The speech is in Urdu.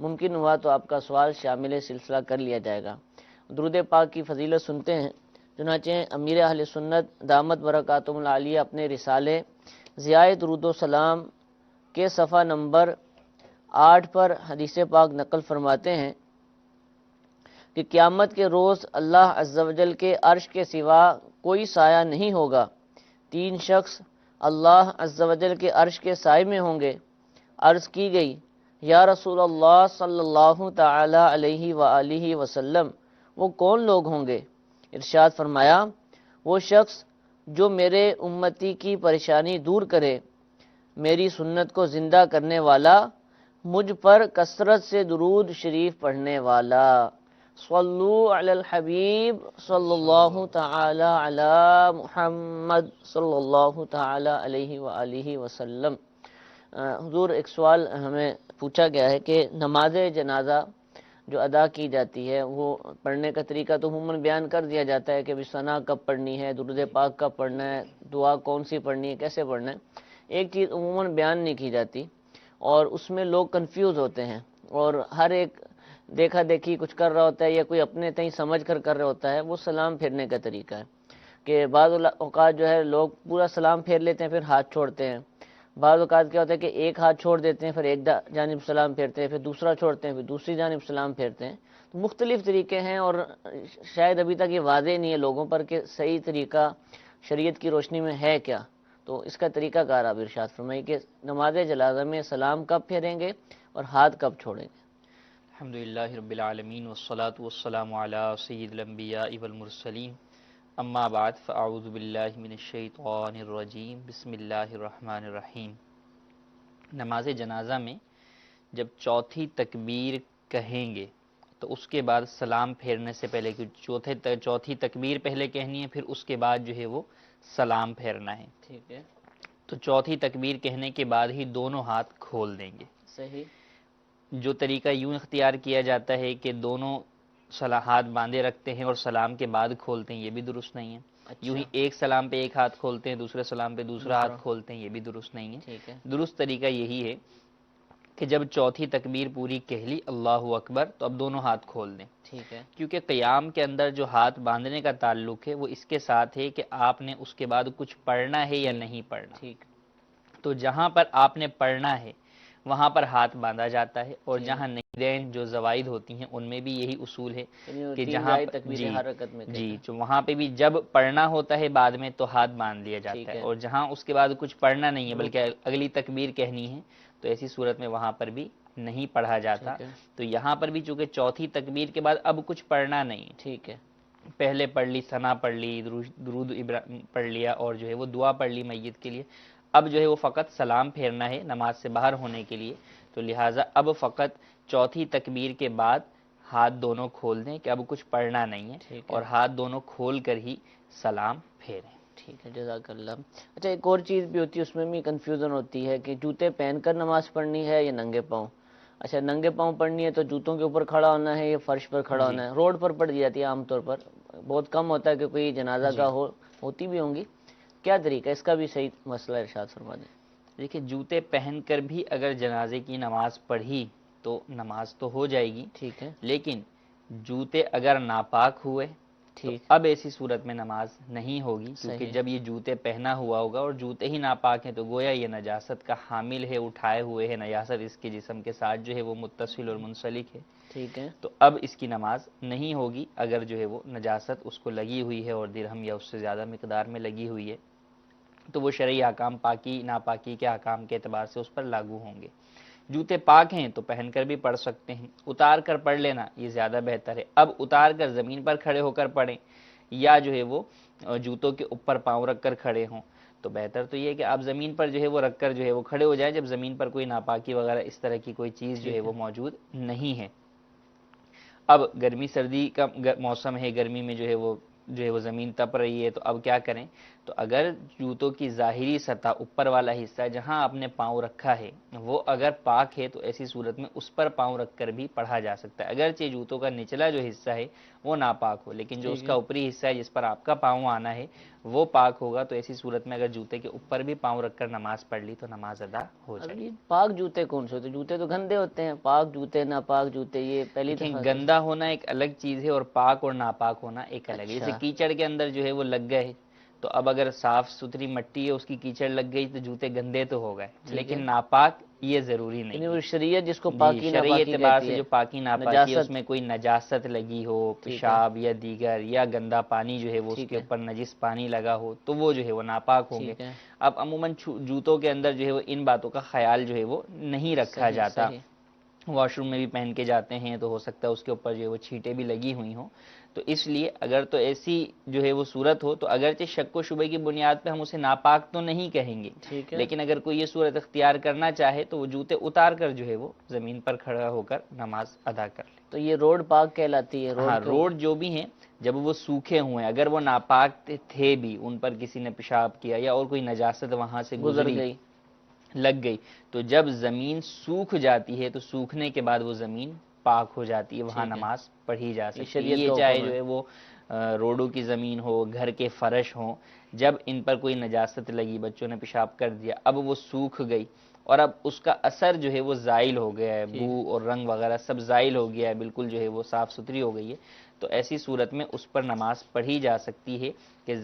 ممکن ہوا تو آپ کا سوال شامل سلسلہ کر لیا جائے گا۔ درود پاک کی فضیلت سنتے ہیں۔ چنانچہ امیر اہل سنت دامت برکاتہم العالیہ اپنے رسالے ضیاء درود و سلام کے صفحہ نمبر 8 پر حدیث پاک نقل فرماتے ہیں کہ قیامت کے روز اللہ عز و جل کے عرش کے سوا کوئی سایہ نہیں ہوگا۔ 3 شخص اللہ عز و جل کے عرش کے سائے میں ہوں گے۔ عرض کی گئی یا رسول اللہ صلی اللہ تعالی علیہ وآلہ وسلم وہ کون لوگ ہوں گے؟ ارشاد فرمایا وہ شخص جو میرے امتی کی پریشانی دور کرے، میری سنت کو زندہ کرنے والا، مجھ پر کثرت سے درود شریف پڑھنے والا۔ صلو علی الحبیب صلی اللہ تعالی علی محمد صلی اللہ تعالی علیہ وآلہ وسلم۔ حضور ایک سوال ہمیں پوچھا گیا ہے کہ نماز جنازہ جو ادا کی جاتی ہے وہ پڑھنے کا طریقہ تو عموماً بیان کر دیا جاتا ہے کہ ثنا کب پڑھنی ہے، درود پاک کب پڑھنا ہے، دعا کون سی پڑھنی ہے، کیسے پڑھنا ہے۔ ایک چیز عموماً بیان نہیں کی جاتی اور اس میں لوگ کنفیوز ہوتے ہیں، اور ہر ایک دیکھا دیکھی کچھ کر رہا ہوتا ہے یا کوئی اپنے تئیں سمجھ کر رہا ہوتا ہے۔ وہ سلام پھیرنے کا طریقہ ہے کہ بعض اوقات جو ہے لوگ پورا سلام پھیر لیتے ہیں پھر ہاتھ چھوڑتے ہیں۔ بعض اوقات کیا ہوتا ہے کہ ایک ہاتھ چھوڑ دیتے ہیں، پھر ایک جانب سلام پھیرتے ہیں، پھر دوسرا چھوڑتے ہیں، پھر دوسری جانب سلام پھیرتے ہیں۔ تو مختلف طریقے ہیں اور شاید ابھی تک یہ واضح نہیں ہے لوگوں پر کہ صحیح طریقہ شریعت کی روشنی میں ہے کیا۔ تو اس کا طریقہ کار آپ ارشاد فرمائیے کہ نماز جنازہ میں سلام کب پھیریں گے اور ہاتھ کب چھوڑیں گے؟ الحمدللہ رب العالمین والصلاة والسلام علی سید الانبیاء والمرسلین، اما بعد فاعوذ باللہ من الشیطان الرجیم، بسم اللہ الرحمن الرحیم۔ نماز جنازہ میں جب چوتھی تکبیر کہیں گے تو اس کے بعد سلام پھیرنے سے پہلے چوتھی تکبیر پہلے کہنی ہے، پھر اس کے بعد جو ہے وہ سلام پھیرنا ہے۔ ٹھیک ہے، تو چوتھی تکبیر کہنے کے بعد ہی دونوں ہاتھ کھول دیں گے۔ صحیح۔ جو طریقہ یوں اختیار کیا جاتا ہے کہ دونوں ہاتھ باندھے رکھتے ہیں اور سلام کے بعد کھولتے ہیں، یہ بھی درست نہیں ہے۔ یوں ہی ایک سلام پہ ایک ہاتھ کھولتے ہیں، دوسرے سلام پہ دوسرا ہاتھ کھولتے ہیں، یہ بھی درست نہیں ہے۔ ٹھیک ہے، درست طریقہ یہی ہے کہ جب چوتھی تکبیر پوری کہہ لی اللہ اکبر تو اب دونوں ہاتھ کھول دیں۔ ٹھیک ہے، کیونکہ قیام کے اندر جو ہاتھ باندھنے کا تعلق ہے وہ اس کے ساتھ ہے کہ آپ نے اس کے بعد کچھ پڑھنا ہے یا نہیں پڑھنا۔ ٹھیک، تو جہاں پر آپ نے پڑھنا ہے وہاں پر ہاتھ باندھا جاتا ہے، اور جہاں نیدین جو زوائد ہوتی ہیں ان میں بھی یہی اصول ہے کہ جہاں جی تو وہاں پہ بھی جب پڑھنا ہوتا ہے بعد میں تو ہاتھ باندھ لیا جاتا ہے، اور جہاں اس کے بعد کچھ پڑھنا نہیں ہے بلکہ اگلی تکبیر کہنی ہے تو ایسی صورت میں وہاں پر بھی نہیں پڑھا جاتا۔ تو یہاں پر بھی چونکہ چوتھی تکبیر کے بعد اب کچھ پڑھنا نہیں ہے، ٹھیک ہے، پہلے پڑھ لی ثنا پڑھ لی، درود پڑھ لیا، اور جو ہے وہ دعا پڑھ لی میت کے لیے، اب جو ہے وہ فقط سلام پھیرنا ہے نماز سے باہر ہونے کے لیے۔ تو لہٰذا اب فقط چوتھی تکبیر کے بعد ہاتھ دونوں کھول دیں کہ اب کچھ پڑھنا نہیں ہے، اور ہاتھ دونوں کھول کر ہی سلام پھیریں۔ ٹھیک ہے، جزاک اللہ۔ اچھا ایک اور چیز بھی ہوتی ہے، اس میں بھی کنفیوژن ہوتی ہے کہ جوتے پہن کر نماز پڑھنی ہے یا ننگے پاؤں۔ اچھا ننگے پاؤں پڑھنی ہے تو جوتوں کے اوپر کھڑا ہونا ہے یا فرش پر کھڑا ہونا ہے؟ روڈ پر پڑ جاتی ہے عام طور پر، بہت کم ہوتا ہے کہ کوئی جنازہ کا ہوتی بھی ہوں گی۔ کیا طریقہ ہے اس کا بھی صحیح مسئلہ ارشاد فرما دیں۔ دیکھیں جوتے پہن کر بھی اگر جنازے کی نماز پڑھی تو نماز تو ہو جائے گی، ٹھیک ہے، لیکن جوتے اگر ناپاک ہوئے تو اب ایسی صورت میں نماز نہیں ہوگی، کیونکہ جب یہ جوتے پہنا ہوا ہوگا اور جوتے ہی ناپاک ہیں تو گویا یہ نجاست کا حامل ہے، اٹھائے ہوئے ہے، نجاست اس کے جسم کے ساتھ جو ہے وہ متصل اور منسلک ہے۔ ٹھیک ہے، تو اب اس کی نماز نہیں ہوگی اگر جو ہے وہ نجاست اس کو لگی ہوئی ہے اور درہم یا اس سے زیادہ مقدار میں لگی ہوئی ہے، تو وہ شرعی احکام پاکی ناپاکی کے احکام کے اعتبار سے اس پر لاگو ہوں گے۔ جوتے پاک ہیں تو پہن کر بھی پڑھ سکتے ہیں، اتار کر پڑھ لینا یہ زیادہ بہتر ہے۔ اب اتار کر زمین پر کھڑے ہو کر پڑھیں یا جو ہے وہ جوتوں کے اوپر پاؤں رکھ کر کھڑے ہوں، تو بہتر تو یہ ہے کہ آپ زمین پر جو ہے وہ رکھ کر جو ہے وہ کھڑے ہو جائیں جب زمین پر کوئی ناپاکی وغیرہ اس طرح کی کوئی چیز جو ہے وہ موجود نہیں ہے۔ اب گرمی سردی کا موسم ہے، گرمی میں جو ہے وہ زمین تپ رہی ہے، تو اب کیا کریں؟ تو اگر جوتوں کی ظاہری سطح اوپر والا حصہ جہاں آپ نے پاؤں رکھا ہے وہ اگر پاک ہے تو ایسی صورت میں اس پر پاؤں رکھ کر بھی پڑھا جا سکتا ہے، اگرچہ جوتوں کا نچلا جو حصہ ہے وہ ناپاک ہو، لیکن جو اس کا اوپری حصہ ہے جس پر آپ کا پاؤں آنا ہے وہ پاک ہوگا، تو ایسی صورت میں اگر جوتے کے اوپر بھی پاؤں رکھ کر نماز پڑھ لی تو نماز ادا ہو جائے گی۔ پاک جوتے کون سے ہوتے ہیں؟ جوتے تو گندے ہوتے ہیں، پاک جوتے ناپاک جوتے، یہ پہلی دیکھیں دفعہ گندا ہونا ایک الگ چیز ہے اور پاک اور ناپاک ہونا ایک الگ ہے۔ جیسے کیچڑ کے اندر جو ہے وہ لگ گئے تو اب اگر صاف ستھری مٹی ہے اس کی کیچڑ لگ گئی تو جوتے گندے تو ہو گئے، لیکن ناپاک یہ ضروری نہیں وہ ہے۔ شریعت جس کو جی پاکی شرعی ناپاکی اعتبار کہتی سے ہے، جو پاکی ناپاکی ہے اس میں کوئی نجاست لگی ہو، پیشاب یا دیگر یا گندا پانی جو ہے وہ اس کے اوپر نجس پانی لگا ہو تو وہ جو ہے وہ ناپاک ہوں گے۔ اب عموماً جوتوں کے اندر جو ہے وہ ان باتوں کا خیال جو ہے وہ نہیں رکھا جاتا، واش روم میں بھی پہن کے جاتے ہیں تو ہو سکتا ہے اس کے اوپر جو ہے وہ چھینٹیں بھی لگی ہوئی ہوں، تو اس لیے اگر تو ایسی جو ہے وہ صورت ہو تو اگرچہ شک و شبہ کی بنیاد پہ ہم اسے ناپاک تو نہیں کہیں گے، لیکن اگر کوئی یہ صورت اختیار کرنا چاہے تو وہ جوتے اتار کر جو ہے وہ زمین پر کھڑا ہو کر نماز ادا کر لے۔ تو یہ روڈ پاک کہلاتی ہے؟ ہاں، روڈ جو بھی ہیں جب وہ سوکھے ہوئے اگر وہ ناپاک تھے بھی، ان پر کسی نے پیشاب کیا یا اور کوئی نجاست وہاں سے گزری لگ گئی، تو جب زمین سوکھ جاتی ہے تو سوکھنے کے بعد وہ زمین پاک ہو جاتی ہے، وہاں نماز پڑھی جا سکتی ہے۔ یہ چاہے جو ہے وہ روڈوں کی زمین ہو، گھر کے فرش ہوں، جب ان پر کوئی نجاست لگی، بچوں نے پیشاب کر دیا، اب وہ سوکھ گئی اور اب اس کا اثر جو ہے وہ زائل ہو گیا ہے، بو اور رنگ وغیرہ سب زائل ہو گیا ہے، بالکل جو ہے وہ صاف ستھری ہو گئی ہے، تو ایسی صورت میں اس پر نماز پڑھی جا سکتی ہے کہ